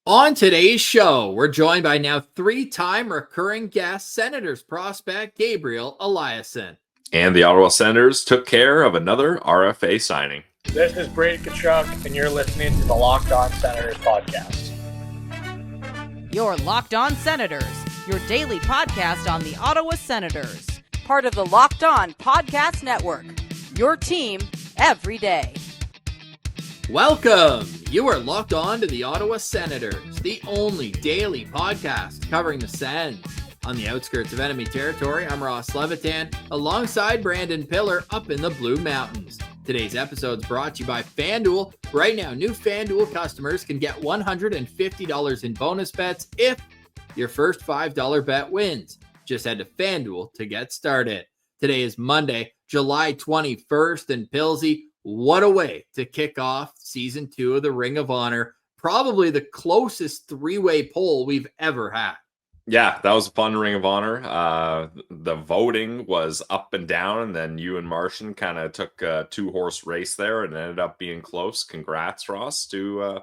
On today's show, we're joined by now three-time recurring guest Senators prospect Gabriel Eliasson. And the Ottawa Senators took care of another RFA signing. This is Brady Tkachuk, and you're listening to the Locked On Senators podcast. You're Locked On Senators, your daily podcast on the Ottawa Senators. Part of the Locked On Podcast Network, your team every day. Welcome! You are locked on to the Ottawa Senators, the only daily podcast covering the Sens. On the outskirts of enemy territory, I'm Ross Levitan, alongside Brandon Piller up in the Blue Mountains. Today's episode is brought to you by FanDuel. Right now, new FanDuel customers can get $150 in bonus bets if your first $5 bet wins. Just head to FanDuel to get started. Today is Monday, July 21st, and Pilsy, what a way to kick off season 2 of the Ring of Honor. Probably the closest three-way poll we've ever had. Yeah, that was a fun Ring of Honor. The voting was up and down, and then you and Martian kind of took a two-horse race there and ended up being close. Congrats, Ross, to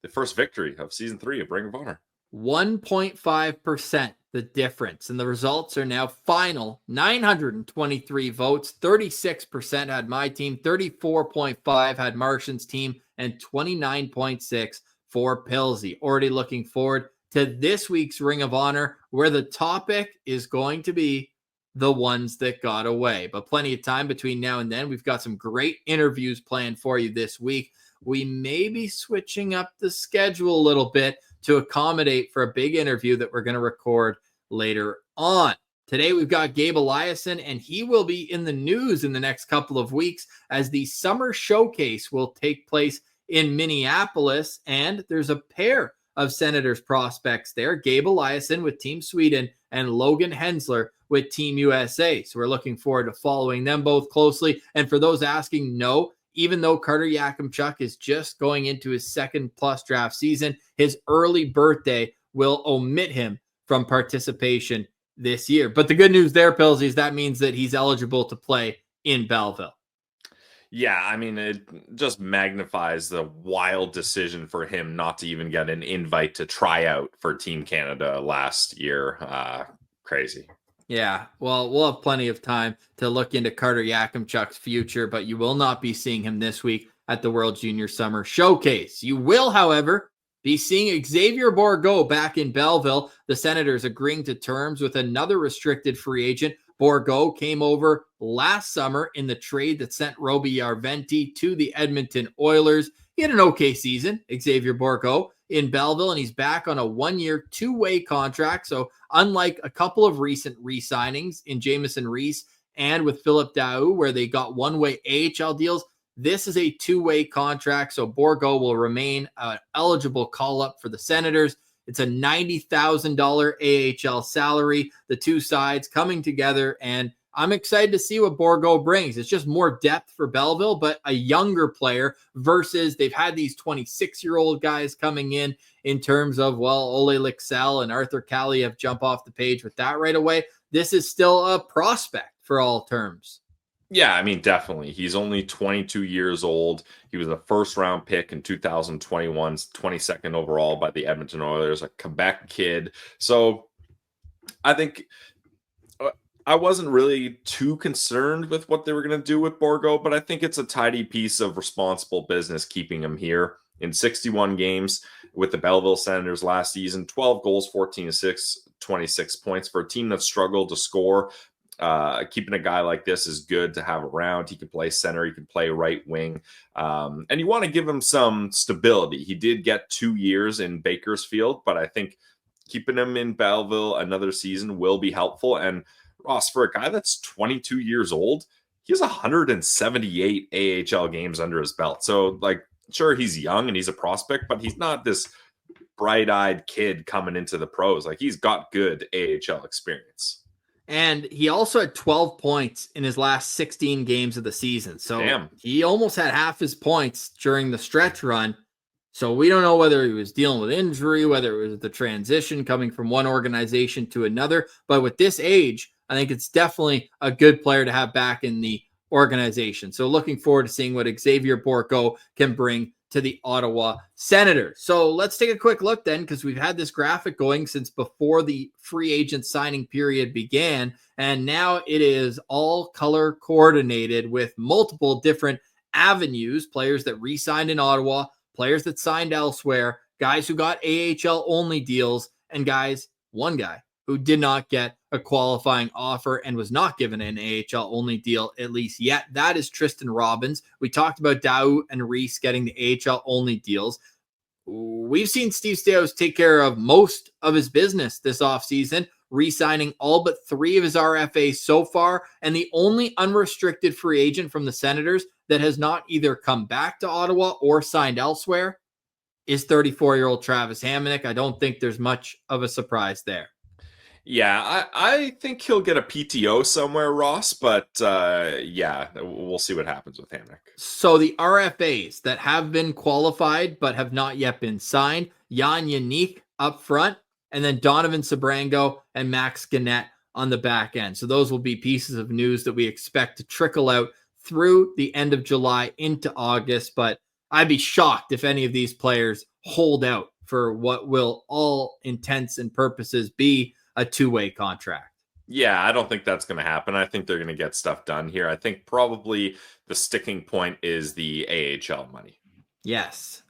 the first victory of season 3 of Ring of Honor. 1.5% the difference, and the results are now final. 923 votes, 36% had my team, 34.5 had Martian's team, and 29.6 for Pilsy. Already looking forward to this week's Ring of Honor, where the topic is going to be the ones that got away. But plenty of time between now and then. We've got some great interviews planned for you this week. We may be switching up the schedule a little bit to accommodate for a big interview that we're going to record later on. Today, we've got Gabe Eliasson, and he will be in the news in the next couple of weeks as the summer showcase will take place in Minneapolis, and there's a pair of Senators prospects there, Gabe Eliasson with Team Sweden and Logan Hensler with Team USA. So we're looking forward to following them both closely. And for those asking, no, even though Carter Yakimchuk is just going into his second plus draft season, his early birthday will omit him from participation this year. But the good news there, Pilsy, is that means that he's eligible to play in Belleville. Yeah, I mean, it just magnifies the wild decision for him not to even get an invite to try out for Team Canada last year. Crazy. Yeah, well, we'll have plenty of time to look into Carter Yakimchuk's future, but you will not be seeing him this week at the World Junior Summer Showcase. You will, however, be seeing Xavier Bourgault back in Belleville. The Senators agreeing to terms with another restricted free agent. Bourgault came over last summer in the trade that sent Roby Järventie to the Edmonton Oilers. He had an okay season, Xavier Bourgault, in Belleville, and he's back on a one-year, two-way contract. So unlike a couple of recent re-signings in Jamieson Reese and with Philip Daou, where they got one-way AHL deals, this is a two-way contract. So Bourgault will remain an eligible call-up for the Senators. It's a $90,000 AHL salary, the two sides coming together, and I'm excited to see what Bourgault brings. It's just more depth for Belleville, but a younger player versus they've had these 26-year-old guys coming in terms of, well, Ole Lycksell and Arthur Kaliyev jump off the page with that right away. This is still a prospect for all terms. Yeah, I mean, definitely. He's only 22 years old. He was a first-round pick in 2021, 22nd overall by the Edmonton Oilers, a Quebec kid. So I think I wasn't really too concerned with what they were going to do with Bourgault, but I think it's a tidy piece of responsible business keeping him here. In 61 games with the Belleville Senators last season, 12 goals, 14 assists, 26 points for a team that struggled to score. Keeping a guy like this is good to have around. He can play center, he can play right wing, and you want to give him some stability. He did get 2 years in Bakersfield, but I think keeping him in Belleville another season will be helpful. And Ross, for a guy that's 22 years old, he has 178 AHL games under his belt. So, like, sure, he's young and he's a prospect, but he's not this bright-eyed kid coming into the pros. Like, he's got good AHL experience. And he also had 12 points in his last 16 games of the season. So He almost had half his points during the stretch run. So we don't know whether he was dealing with injury, whether it was the transition coming from one organization to another. But with this age, I think it's definitely a good player to have back in the organization. So looking forward to seeing what Xavier Bourgault can bring to the Ottawa Senators. So let's take a quick look then, because we've had this graphic going since before the free agent signing period began, and now it is all color coordinated with multiple different avenues, players that re-signed in Ottawa, players that signed elsewhere, guys who got AHL only deals, and one guy who did not get a qualifying offer and was not given an AHL only deal, at least yet. That is Tristan Robbins. We talked about Daou and Reese getting the AHL only deals. We've seen Steve Staios take care of most of his business this offseason, re-signing all but 3 of his RFAs so far, and the only unrestricted free agent from the Senators that has not either come back to Ottawa or signed elsewhere is 34-year-old Travis Hamonic. I don't think there's much of a surprise there. Yeah, I think he'll get a PTO somewhere, Ross, but yeah, we'll see what happens with Hamonic. So the RFAs that have been qualified but have not yet been signed, Jan Yannick up front, and then Donovan Sabrango and Max Gannett on the back end. So those will be pieces of news that we expect to trickle out through the end of July into August, but I'd be shocked if any of these players hold out for what will all intents and purposes be a 2-way contract. Yeah, I don't think that's going to happen. I think they're going to get stuff done here. I think probably the sticking point is the AHL money. Yes.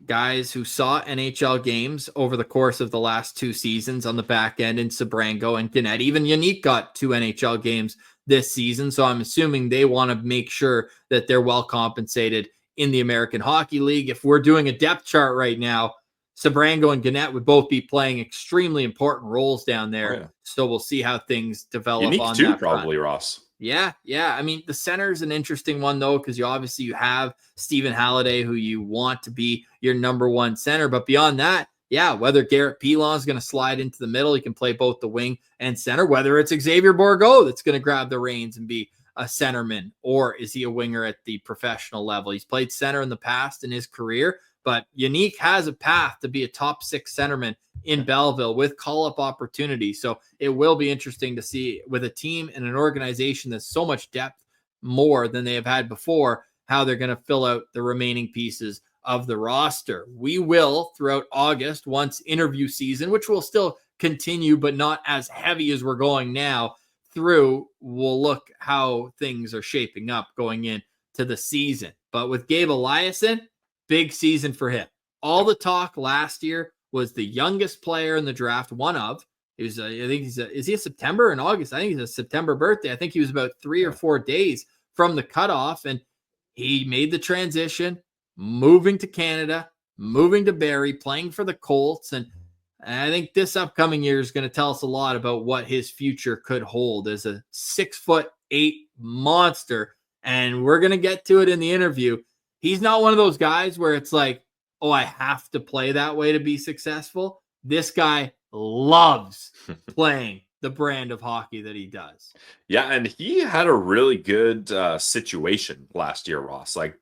Guys who saw NHL games over the course of the last 2 seasons on the back end in Sabrango and Gannett. Even Yannick got 2 NHL games this season, so I'm assuming they want to make sure that they're well compensated in the American Hockey League. If we're doing a depth chart right now, Sabrango and Gannett would both be playing extremely important roles down there. Oh, yeah. So we'll see how things develop. Unique on too, that probably, front. Ross. Yeah. I mean, the center's an interesting one, though, because you have Stephen Halliday, who you want to be your number 1 center. But beyond that, yeah, whether Garrett Pilon is going to slide into the middle, he can play both the wing and center, whether it's Xavier Bourgault that's going to grab the reins and be a centerman, or is he a winger at the professional level? He's played center in the past in his career, but Yannick has a path to be a top 6 centerman in Belleville with call-up opportunities. So it will be interesting to see, with a team and an organization that's so much depth more than they have had before, how they're going to fill out the remaining pieces of the roster. We will, throughout August, once interview season, which will still continue, but not as heavy as we're going now, we'll look how things are shaping up going into the season. But with Gabe Eliasson, big season for him. All the talk last year was the youngest player in the draft, one of. Is he a September and August? I think he's a September birthday. I think he was about 3 or 4 days from the cutoff, and he made the transition, moving to Canada, moving to Barrie, playing for the Colts, and I think this upcoming year is going to tell us a lot about what his future could hold as a 6'8" monster. And we're going to get to it in the interview. He's not one of those guys where it's like, oh, I have to play that way to be successful. This guy loves playing the brand of hockey that he does. Yeah, and he had a really good situation last year, Ross. Like,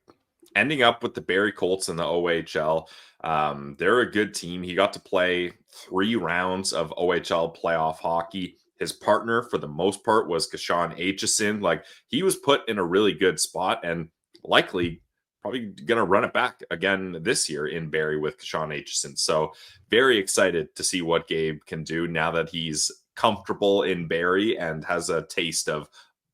ending up with the Barrie Colts in the OHL. They're a good team. He got to play 3 rounds of OHL playoff hockey. His partner, for the most part, was Kashan Aitchison. Like, he was put in a really good spot and likely probably going to run it back again this year in Barrie with Kashan Aitchison. So very excited to see what Gabe can do now that he's comfortable in Barrie and has a taste of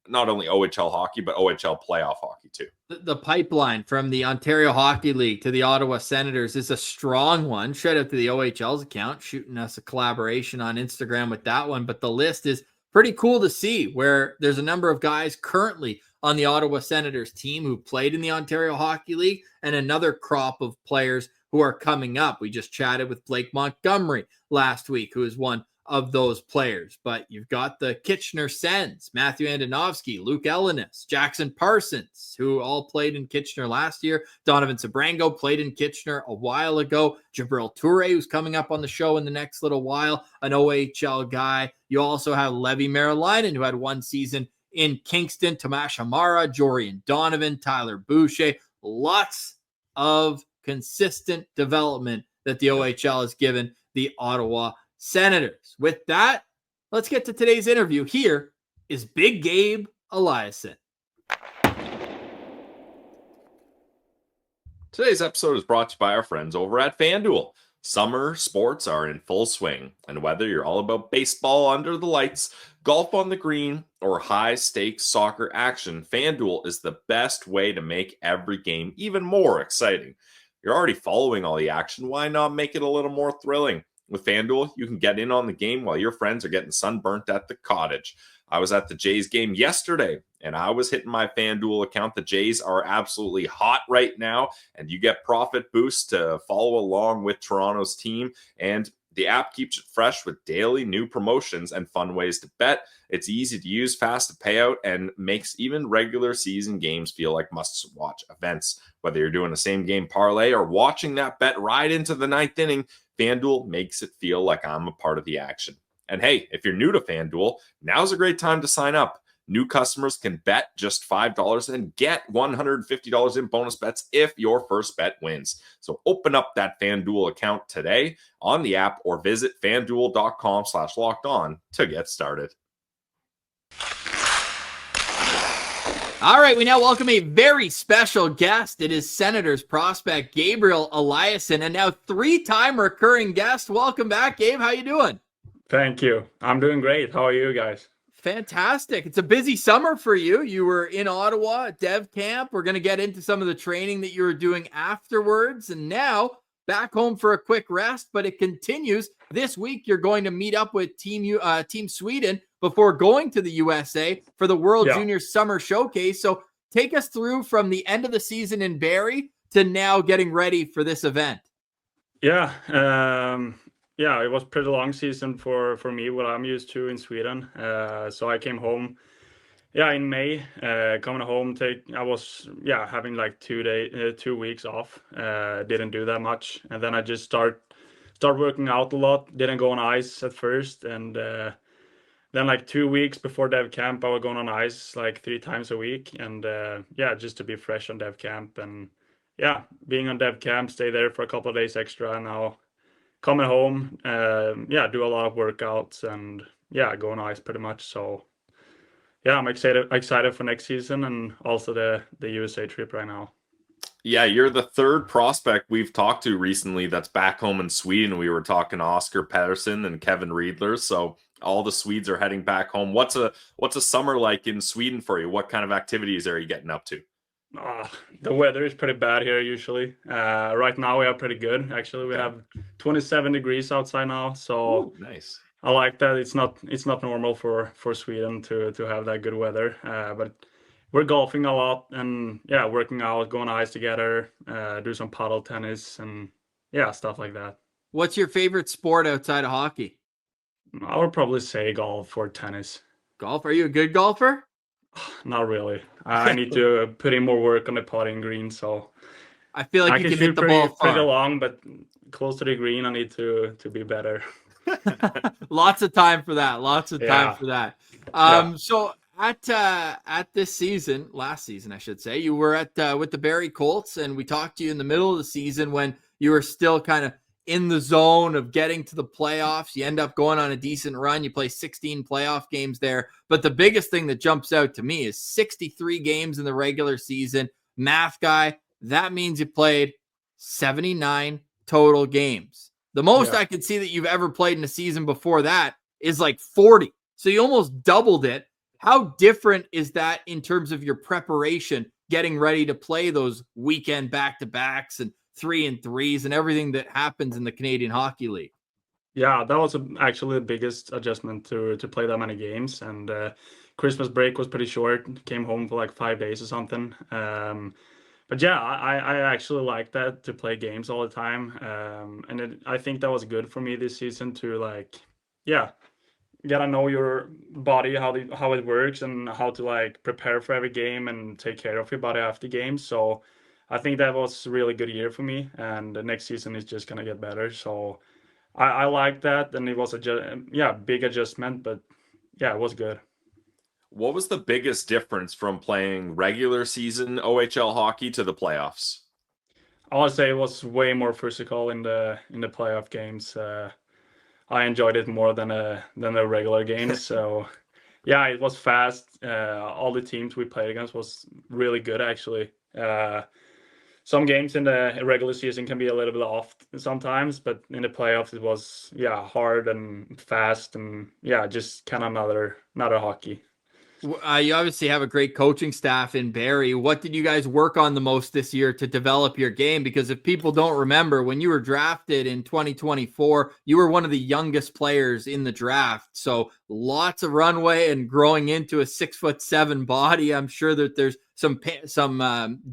not only OHL hockey, but OHL playoff hockey too. The pipeline from the Ontario Hockey League to the Ottawa Senators is a strong one. Shout out to the OHL's account, shooting us a collaboration on Instagram with that one. But the list is pretty cool to see, where there's a number of guys currently on the Ottawa Senators team who played in the Ontario Hockey League, and another crop of players who are coming up. We just chatted with Blake Montgomery last week, who is one of those players. But you've got the Kitchener Sens, Matthew Andonovski, Luke Ellenis, Jackson Parsons, who all played in Kitchener last year. Donovan Sabrango played in Kitchener a while ago. Jabril Toure, who's coming up on the show in the next little while, an OHL guy. You also have Levi Marilainen, who had 1 season in Kingston, Tomas Hamara, Jorian Donovan, Tyler Boucher. Lots of consistent development that the OHL has given the Ottawa Senators. With that, let's get to today's interview. Here is Big Gabe Eliasson. Today's episode is brought to you by our friends over at FanDuel. Summer sports are in full swing, and whether you're all about baseball under the lights, golf on the green, or high-stakes soccer action, FanDuel is the best way to make every game even more exciting. You're already following all the action, why not make it a little more thrilling? With FanDuel, you can get in on the game while your friends are getting sunburnt at the cottage. I was at the Jays game yesterday, and I was hitting my FanDuel account. The Jays are absolutely hot right now, and you get profit boosts to follow along with Toronto's team. And the app keeps it fresh with daily new promotions and fun ways to bet. It's easy to use, fast to pay out, and makes even regular season games feel like must-watch events. Whether you're doing a same-game parlay or watching that bet ride into the ninth inning, FanDuel makes it feel like I'm a part of the action. And hey, if you're new to FanDuel, now's a great time to sign up. New customers can bet just $5 and get $150 in bonus bets if your first bet wins. So open up that FanDuel account today on the app or visit fanduel.com/lockedon to get started. All right, we now welcome a very special guest. It is Senators prospect Gabriel Eliasson, and now three-time recurring guest. Welcome back, Gabe. How you doing? Thank you. I'm doing great. How are you guys? Fantastic. It's a busy summer for you. You were in Ottawa at Dev Camp. We're going to get into some of the training that you were doing afterwards. And now back home for a quick rest, but it continues. This week, you're going to meet up with Team Sweden before going to the USA for the World Junior Summer Showcase. So take us through from the end of the season in Barrie to now getting ready for this event. Yeah, it was pretty long season for me, what I'm used to in Sweden. So I came home, in May. Coming home, I was having like 2 weeks off. Didn't do that much, and then I just start working out a lot. Didn't go on ice at first, and then like 2 weeks before Dev Camp, I was going on ice like 3 times a week, and just to be fresh on Dev Camp, and being on Dev Camp, stay there for a couple of days extra now. Coming home, do a lot of workouts and go on ice pretty much. So I'm excited for next season and also the USA trip right now. Yeah, you're the third prospect we've talked to recently that's back home in Sweden. We were talking to Oscar Pettersson and Kevin Riedler. So all the Swedes are heading back home. What's a summer like in Sweden for you? What kind of activities are you getting up to? The weather is pretty bad here usually. Right now we are pretty good. Actually, we have 27 degrees outside now, so nice. I like that. It's not normal for Sweden to have that good weather. But we're golfing a lot and working out, going ice together, do some paddle tennis and stuff like that. What's your favorite sport outside of hockey? I would probably say golf or tennis. Golf? Are you a good golfer? Not really. I need to put in more work on the putting green, so I feel like you can hit the ball far. Pretty long, but close to the green, I need to be better. Lots of time for that. So at this season, last season, I should say, you were at with the Barrie Colts, and we talked to you in the middle of the season when you were still kind of in the zone of getting to the playoffs. You end up going on a decent run. You play 16 playoff games there. But the biggest thing that jumps out to me is 63 games in the regular season. Math guy, that means you played 79 total games. The most I could see that you've ever played in a season before that is like 40. So you almost doubled it. How different is that in terms of your preparation, getting ready to play those weekend back-to-backs and 3-3s and everything that happens in the Canadian Hockey League? Yeah, that was actually the biggest adjustment to play that many games. And Christmas break was pretty short. Came home for like 5 days or something. But I actually like that, to play games all the time. And I think that was good for me this season to get to know your body, how it works, and how to prepare for every game and take care of your body after games. So I think that was a really good year for me, and the next season is just gonna get better. So I like that, and it was big adjustment, but it was good. What was the biggest difference from playing regular season OHL hockey to the playoffs? I would say it was way more physical in the playoff games. I enjoyed it more than the regular games. So it was fast. All the teams we played against was really good actually. some games in the regular season can be a little bit off sometimes, but in the playoffs it was hard and fast, and just kind of another hockey. You obviously have a great coaching staff in Barrie. What did you guys work on the most this year to develop your game? Because if people don't remember, when you were drafted in 2024, you were one of the youngest players in the draft. So lots of runway and growing into a 6'7" body. I'm sure that there's some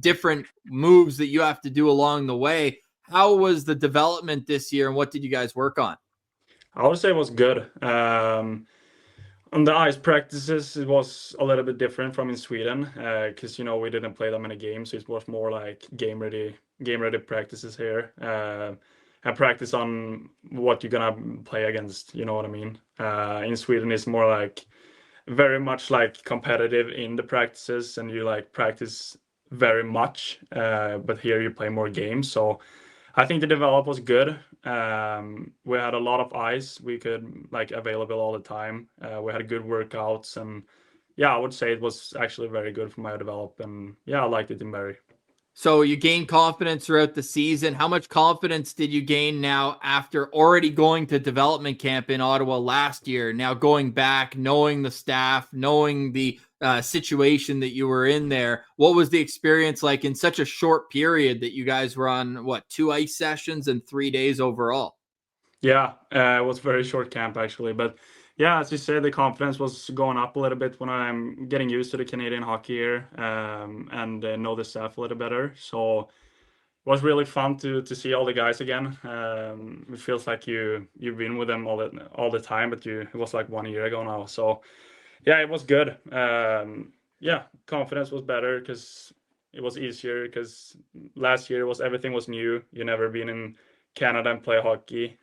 different moves that you have to do along the way. How was the development this year, and what did you guys work on? I would say it was good. On the ice practices, it was a little bit different from in Sweden, because we didn't play that many games. So it was more like game ready practices here, and practice on what you're gonna play against. You know what I mean? In Sweden, it's more like very much like competitive in the practices, and you like practice very much. But here you play more games, so I think the develop was good. We had a lot of ice. We could available all the time. We had good workouts, and I would say it was actually very good for my develop. And I liked it in Barrie. So you gained confidence throughout the season. How much confidence did you gain now after already going to development camp in Ottawa last year? Now going back, knowing the staff, knowing the situation that you were in there. What was the experience like in such a short period that you guys were on, 2 ice sessions and 3 days overall? Yeah, it was very short camp actually. But as you said, the confidence was going up a little bit when I'm getting used to the Canadian hockey here, and know the staff a little better. So it was really fun to see all the guys again. It feels like you've been with them all the time, but it was like 1 year ago now. So it was good. Confidence was better because it was easier, because last year everything was new. You never been in Canada and play hockey.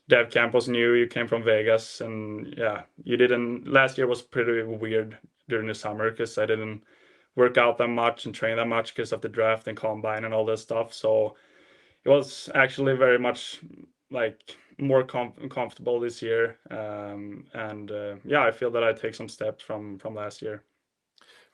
Dev camp was new. You came from Vegas, and you didn't. Last year was pretty weird during the summer because I didn't work out that much and train that much because of the draft and combine and all that stuff. So it was actually very much more comfortable this year. I feel that I take some steps from last year.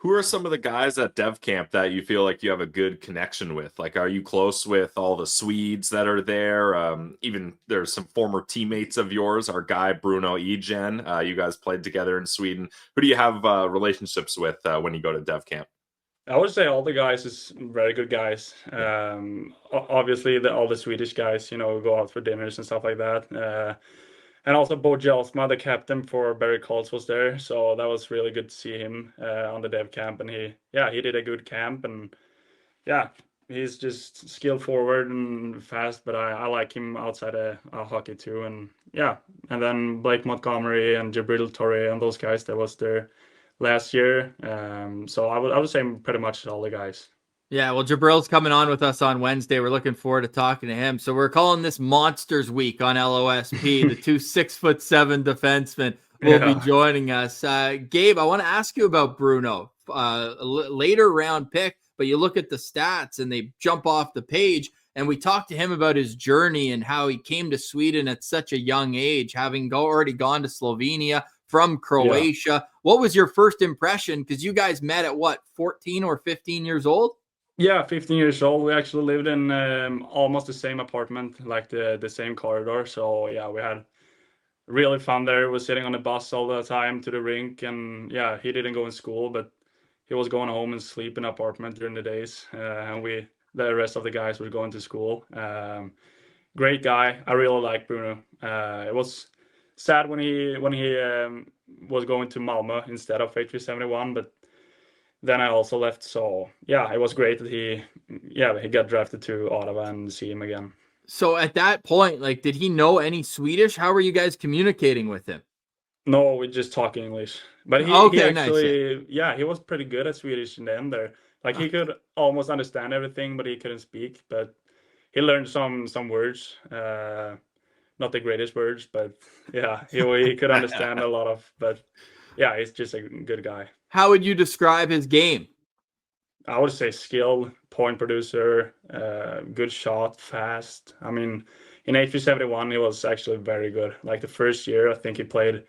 Who are some of the guys at Dev Camp that you feel like you have a good connection with? Are you close with all the Swedes that are there? Even there's some former teammates of yours, our guy Bruno Egen. You guys played together in Sweden. Who do you have relationships with when you go to Dev Camp? I would say all the guys is very good guys. Obviously, all the Swedish guys, go out for dinners and stuff like that. And also Bo Jelsma, the captain for Barrie Colts, was there. So that was really good to see him on the Dev Camp. And he did a good camp. And he's just skilled forward and fast. But I like him outside of hockey too. And and then Blake Montgomery and Gabriel Torre and those guys that was there last year. So I would say pretty much all the guys. Yeah, well, Jabril's coming on with us on Wednesday. We're looking forward to talking to him. So we're calling this Monsters Week on LOSP. The 2 6'7" defensemen will be joining us. Gabe, I want to ask you about Bruno. Later round pick, but you look at the stats and they jump off the page. And we talked to him about his journey and how he came to Sweden at such a young age, having already gone to Slovenia from Croatia. Yeah. What was your first impression? Because you guys met at 14 or 15 years old? Yeah, 15 years old. We actually lived in almost the same apartment, like the same corridor. So we had really fun there. We were sitting on the bus all the time to the rink, and he didn't go in school, but he was going home and sleep in an apartment during the days. And the rest of the guys were going to school. Great guy. I really like Bruno. It was sad when he was going to Malmö instead of 8371, but then I also left. So it was great that he got drafted to Ottawa and see him again. So at that point, did he know any Swedish? How were you guys communicating with him? No, we just talk English. But he actually, nice. He was pretty good at Swedish in the end there. He could almost understand everything, but he couldn't speak. But he learned some words, not the greatest words, but he could understand a lot of. But he's just a good guy. How would you describe his game? I would say skilled, point producer, good shot, fast. I mean, in 8371, he was actually very good. The first year, I think he played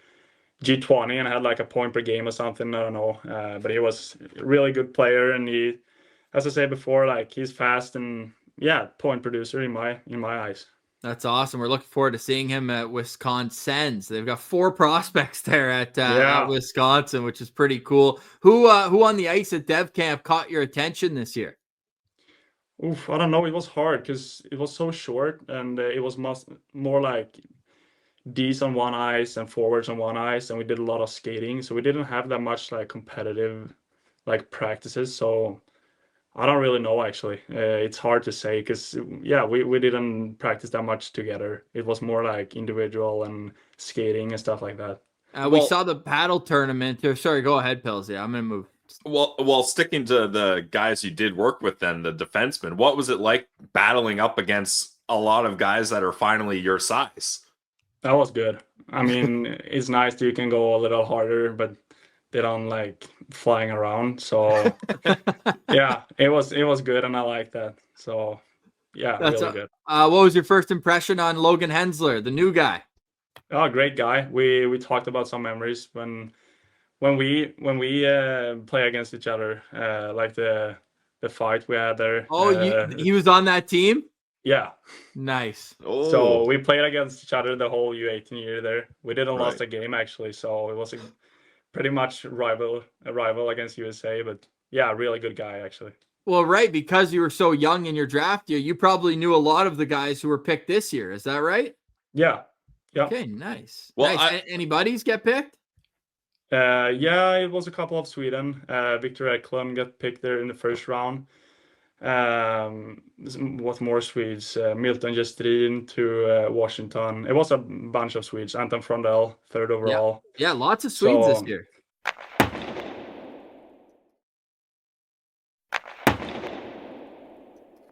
G20 and had a point per game or something. I don't know. But he was a really good player, and he as I said before, like he's fast and point producer in my eyes. That's awesome. We're looking forward to seeing him at Wisconsin Sens. They've got 4 prospects there at Wisconsin, which is pretty cool. Who on the ice at Dev Camp caught your attention this year? Oof, I don't know. It was hard because it was so short, and it was more like D's on one ice and forwards on one ice, and we did a lot of skating, so we didn't have that much like competitive like practices. So I don't really know actually. It's hard to say because we didn't practice that much together. It was more like individual and skating and stuff like that. We saw the paddle tournament. Sorry, go ahead, Pills. Yeah, I'm gonna move. Well, sticking to the guys you did work with, then the defensemen, what was it like battling up against a lot of guys that are finally your size? That was good. I mean, it's nice that you can go a little harder, but they don't like flying around. So yeah, it was good, and I like that. So yeah, that's really good. What was your first impression on Logan Hensler, the new guy? Oh, great guy. We talked about some memories when we play against each other, like the fight we had there. Oh, he was on that team? Yeah. Nice. Oh. So we played against each other the whole U18 year there. We didn't lost a game actually, so it was pretty much a rival against USA, but yeah, really good guy actually. Well, right, because you were so young in your draft year, you probably knew a lot of the guys who were picked this year. Is that right? Yeah. Yeah. Okay, nice. Well, nice. Any buddies get picked? Yeah, it was a couple of Sweden. Victor Eklund got picked there in the first round. What more Swedes? Milton Gestrin to Washington. It was a bunch of Swedes. Anton Frondell, 3rd overall. Yeah, lots of Swedes this year.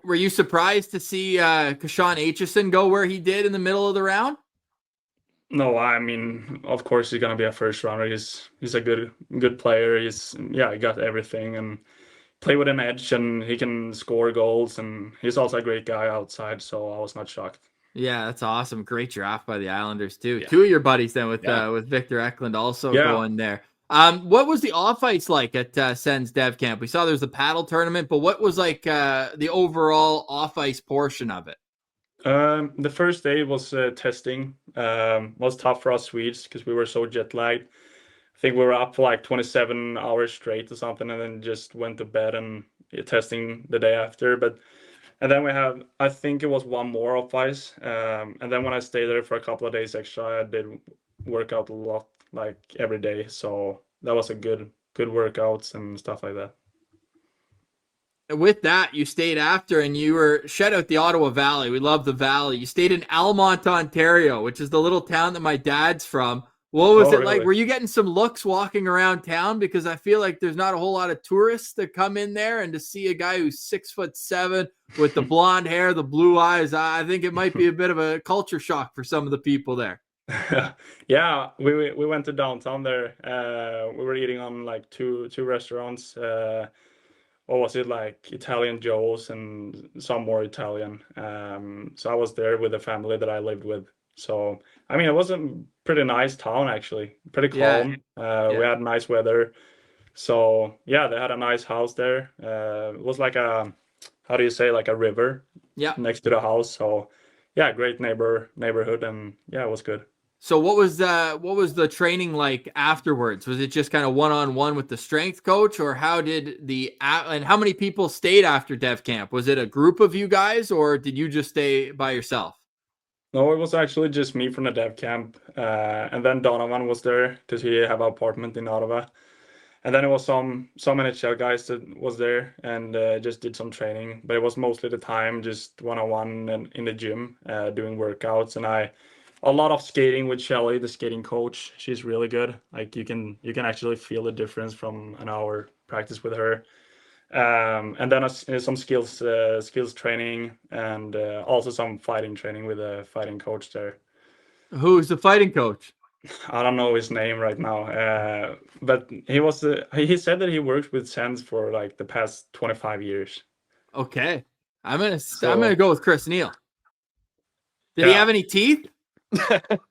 Were you surprised to see Kashan Aitchison go where he did in the middle of the round? No, I mean, of course he's gonna be a first rounder. He's a good player. He got everything and play with an edge, and he can score goals, and he's also a great guy outside. So I was not shocked. Yeah, that's awesome. Great draft by the Islanders too. Yeah. 2 of your buddies then with Victor Eklund also going there. What was the off ice like at Sens Dev Camp? We saw there's a paddle tournament, but what was like the overall off ice portion of it? The first day was testing. Was tough for us Swedes because we were so jet lagged. I think we were up for like 27 hours straight or something, and then just went to bed and testing the day after. And then we have, I think it was one more off ice. And then when I stayed there for a couple of days extra, I did work out a lot, like every day. So that was a good workouts and stuff like that. With that, you stayed after, and you were shout out the Ottawa Valley. We love the Valley. You stayed in Almont, Ontario, which is the little town that my dad's from. What was it like? Were you getting some looks walking around town? Because I feel like there's not a whole lot of tourists that come in there, and to see a guy who's 6'7" with the blonde hair, the blue eyes, I think it might be a bit of a culture shock for some of the people there. Yeah, we went to downtown there. We were eating on like two restaurants. What was it, like Italian Joe's and some more Italian. So I was there with the family that I lived with. So, I mean, it was a pretty nice town, actually. Pretty calm. We had nice weather. So, yeah, they had a nice house there. It was like a river next to the house. So, yeah, great neighborhood. And, yeah, it was good. So what was the training like afterwards? Was it just kind of one-on-one with the strength coach, or how many people stayed after Dev Camp? Was it a group of you guys, or did you just stay by yourself? No, it was actually just me from the Dev Camp. And then Donovan was there because he have an apartment in Ottawa. And then it was some NHL guys that was there and just did some training. But it was mostly the time just one-on-one and in the gym doing workouts. And a lot of skating with Shelly, the skating coach. She's really good. Like you can actually feel the difference from an hour practice with her. And then some skills training and also some fighting training with a fighting coach there. Who's the fighting coach? I don't know his name right now. But he said that he worked with Sens for like the past 25 years. Okay. I'm gonna go with Chris Neal. Did he have any teeth?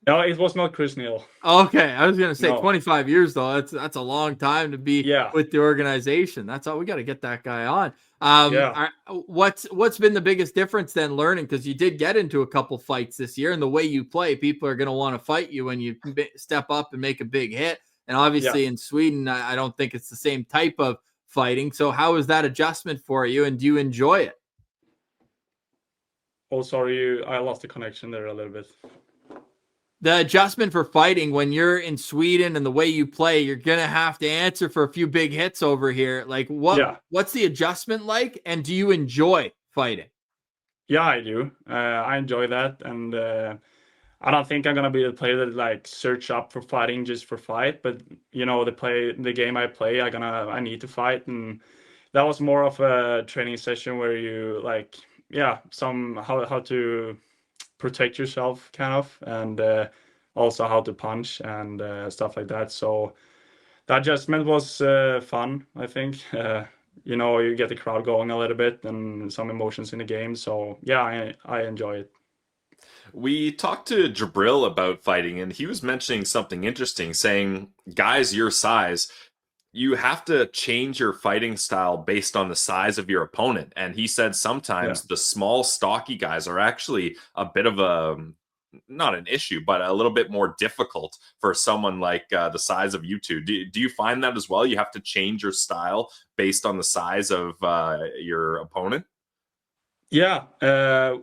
No, it was not Chris Neal. Okay, I was gonna say No. 25 years though. That's a long time to be Yeah. with the organization. That's all we got to get that guy on. Yeah. What's been the biggest difference then learning? Because you did get into a couple fights this year, and the way you play, people are gonna want to fight you when you step up and make a big hit. And obviously in Sweden, I don't think it's the same type of fighting. So how is that adjustment for you, and do you enjoy it? Oh, sorry, I lost the connection there a little bit. The adjustment for fighting when you're in Sweden and the way you play, you're gonna have to answer for a few big hits over here. Like what's the adjustment like, and do you enjoy fighting? Yeah, I do. I enjoy that, and I don't think I'm gonna be the player that like search up for fighting just for fight. But the game I play, I need to fight, and that was more of a training session where you like how to protect yourself kind of, and also how to punch and stuff like that. So the adjustment was fun, I think. You get the crowd going a little bit and some emotions in the game. So yeah, I enjoy it. We talked to Gabriel about fighting, and he was mentioning something interesting, saying guys your size, you have to change your fighting style based on the size of your opponent. And he said sometimes the small, stocky guys are actually a bit of not an issue, but a little bit more difficult for someone like the size of you two. Do you find that as well? You have to change your style based on the size of your opponent? Yeah,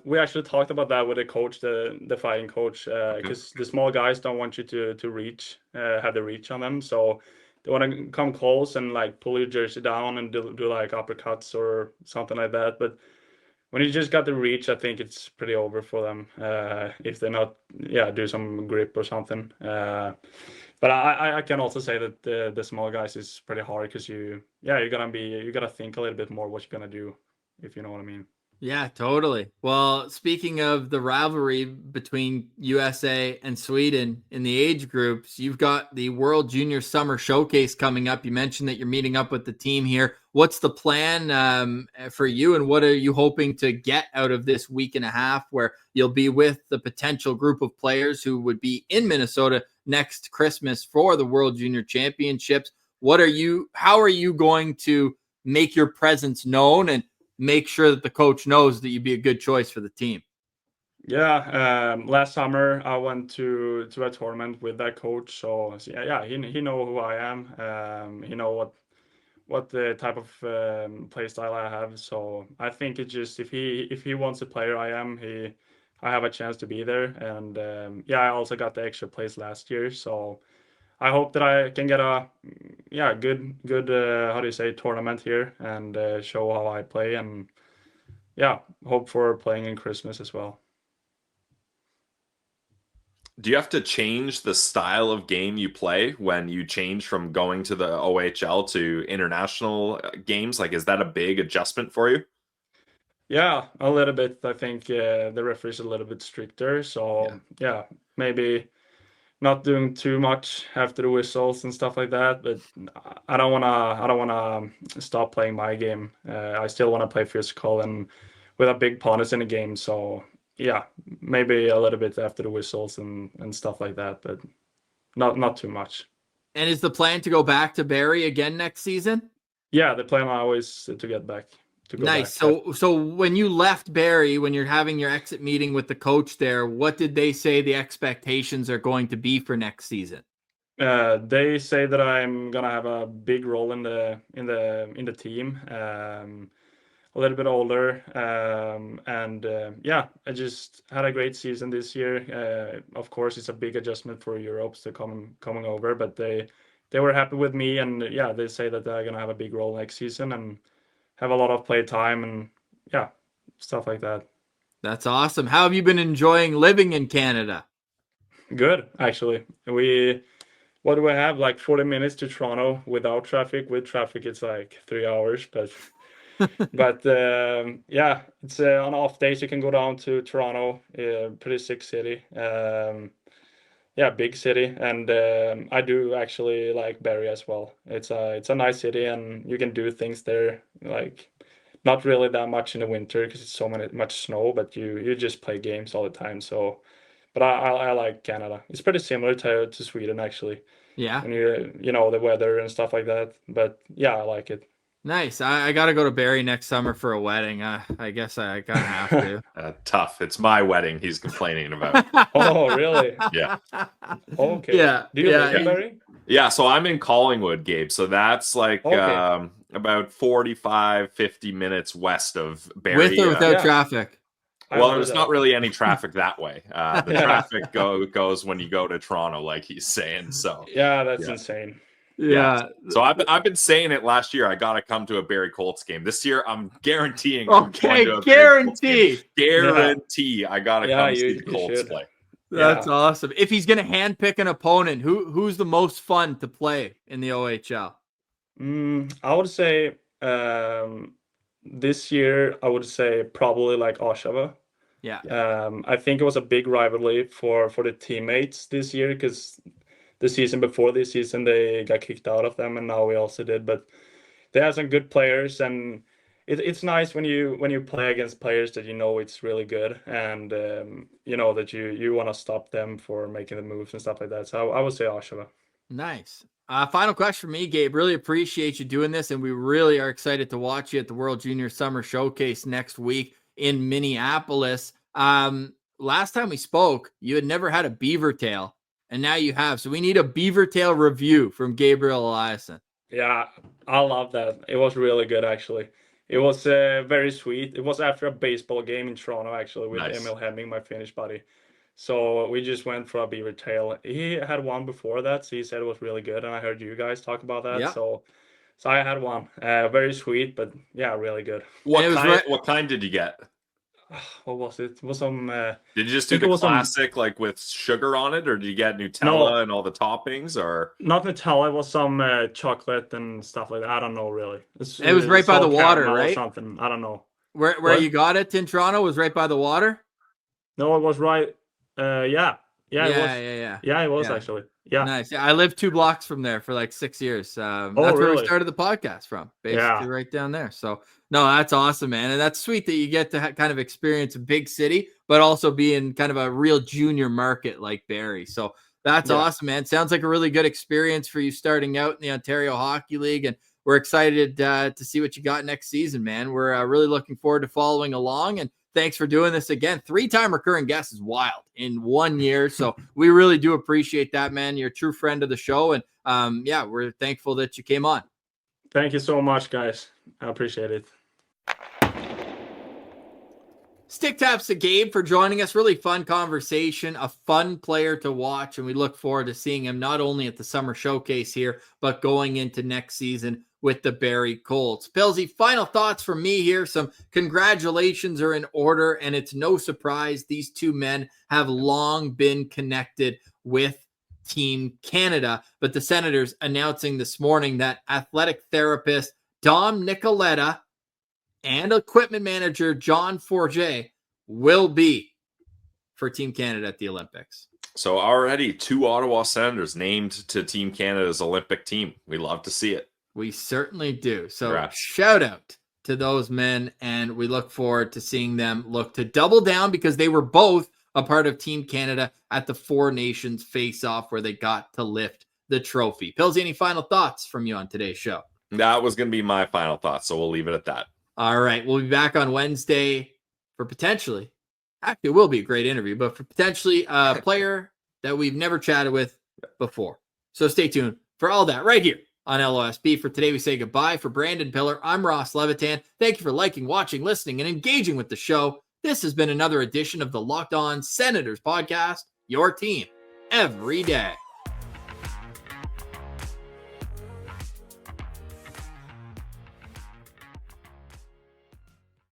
we actually talked about that with the coach, the fighting coach, because the small guys don't want you to reach, have the reach on them. So they want to come close and like pull your jersey down and do like uppercuts or something like that. But when you just got the reach, I think it's pretty over for them if they're not, do some grip or something. But I can also say that the small guys is pretty hard because you gotta think a little bit more what you're gonna do, if you know what I mean. Yeah, totally. Well, speaking of the rivalry between USA and Sweden in the age groups, you've got the World Junior Summer Showcase coming up. You mentioned that you're meeting up with the team here. What's the plan for you, and what are you hoping to get out of this week and a half where you'll be with the potential group of players who would be in Minnesota next Christmas for the World Junior Championships? How are you going to make your presence known and make sure that the coach knows that you'd be a good choice for the team? Yeah, last summer I went to a tournament with that coach, so yeah, he know who I am. He know what the type of play style I have. So I think it's just if he wants the player I am, I have a chance to be there. And I also got the extra place last year, so I hope that I can get a good how do you say, tournament here and show how I play, and hope for playing in Christmas as well. Do you have to change the style of game you play when you change from going to the OHL to international games? Like, is that a big adjustment for you? Yeah, a little bit. I think the referee is a little bit stricter, so maybe not doing too much after the whistles and stuff like that. But I don't wanna stop playing my game. I still want to play physical and with a big opponents in the game. So yeah, maybe a little bit after the whistles and stuff like that, but not too much. And is the plan to go back to Barrie again next season? Yeah, the plan now is to get back. Nice. So when you left Barrie, when you're having your exit meeting with the coach there, what did they say the expectations are going to be for next season? They say that I'm gonna have a big role in the team. A little bit older, and I just had a great season this year. Of course, it's a big adjustment for Europe to coming over, but they were happy with me, and they say that they're gonna have a big role next season and have a lot of play time and stuff like that. That's awesome. How have you been enjoying living in Canada? Good, actually. What do we have? Like 40 minutes to Toronto without traffic. With traffic, it's like 3 hours, but it's on off days you can go down to Toronto. Pretty sick city. Big city, and I do actually like Barrie as well. It's a nice city, and you can do things there, like not really that much in the winter because it's much snow, but you just play games all the time. So But I like Canada. It's pretty similar to Sweden, actually. Yeah. When you know, the weather and stuff like that. But yeah, I like it. Nice. I got to go to Barrie next summer for a wedding. I guess I kind of have to. Tough. It's my wedding he's complaining about. Oh, really? Yeah. Okay. Yeah. Do you live in Barrie? Yeah, so I'm in Collingwood, Gabe. So that's like about 45, 50 minutes west of Barrie. With or without traffic? Well, there's not really any traffic that way. The traffic goes when you go to Toronto, like he's saying. So yeah, that's insane. Yeah. So I've been saying it last year. I got to come to a Barrie Colts game. This year, I'm guaranteeing. Okay, guarantee. Guarantee. I got to come see the Colts play. That's awesome. If he's going to handpick an opponent, who's the most fun to play in the OHL? I would say this year, I would say probably like Ottawa. Yeah. I think it was a big rivalry for the teammates this year, because the season before this season they got kicked out of them, and now we also did. But they have some good players, and it's nice when you play against players that you know it's really good, and you know that you want to stop them for making the moves and stuff like that. So I would say Ottawa. Nice. Final question for me, Gabe. Really appreciate you doing this, and we really are excited to watch you at the World Junior Summer Showcase next week in Minneapolis. Last time we spoke, you had never had a beaver tail, and now you have. So we need a beaver tail review from Gabriel Eliasson. Yeah, I love that. It was really good, actually. It was very sweet. It was after a baseball game in Toronto, actually, with Emil Hemming, my Finnish buddy. So we just went for a beaver tail. He had one before that, so he said it was really good, and I heard you guys talk about that. Yeah. So I had one. Very sweet, but yeah, really good. What kind did you get? What was it? It was some. Did you just do the classic, like with sugar on it, or did you get Nutella and all the toppings, or not Nutella? It was some chocolate and stuff like that. I don't know really. It was right by the water, right? Or something. I don't know. Where you got it in Toronto was right by the water. No, it was right. Yeah, it was actually. Yeah, nice. Yeah, I lived 2 blocks from there for like 6 years. That's where we started the podcast from, basically right down there. So no, that's awesome, man, and that's sweet that you get to kind of experience a big city, but also be in kind of a real junior market like Barrie. So that's awesome, man. Sounds like a really good experience for you starting out in the Ontario Hockey League, and we're excited to see what you got next season, man. We're really looking forward to following along, and thanks for doing this again. 3-time recurring guest is wild in 1 year. So we really do appreciate that, man. You're a true friend of the show. And we're thankful that you came on. Thank you so much, guys. I appreciate it. Stick taps to Gabe for joining us. Really fun conversation, a fun player to watch. And we look forward to seeing him not only at the summer showcase here, but going into next season with the Barrie Colts. Pilsy, final thoughts from me here. Some congratulations are in order, and it's no surprise these two men have long been connected with Team Canada. But the Senators announcing this morning that athletic therapist Dom Nicoletta and equipment manager John Forget will be for Team Canada at the Olympics. So already 2 Ottawa Senators named to Team Canada's Olympic team. We love to see it. We certainly do. So Congrats. Shout out to those men, and we look forward to seeing them look to double down, because they were both a part of Team Canada at the 4 Nations face-off where they got to lift the trophy. Pilsy, any final thoughts from you on today's show? That was going to be my final thoughts, so we'll leave it at that. All right. We'll be back on Wednesday for potentially, actually it will be a great interview, but for potentially a player that we've never chatted with before. So stay tuned for all that right here on LOSP. For today, we say goodbye. For Brandon Piller, I'm Ross Levitan. Thank you for liking, watching, listening, and engaging with the show. This has been another edition of the Locked On Senators podcast, your team every day.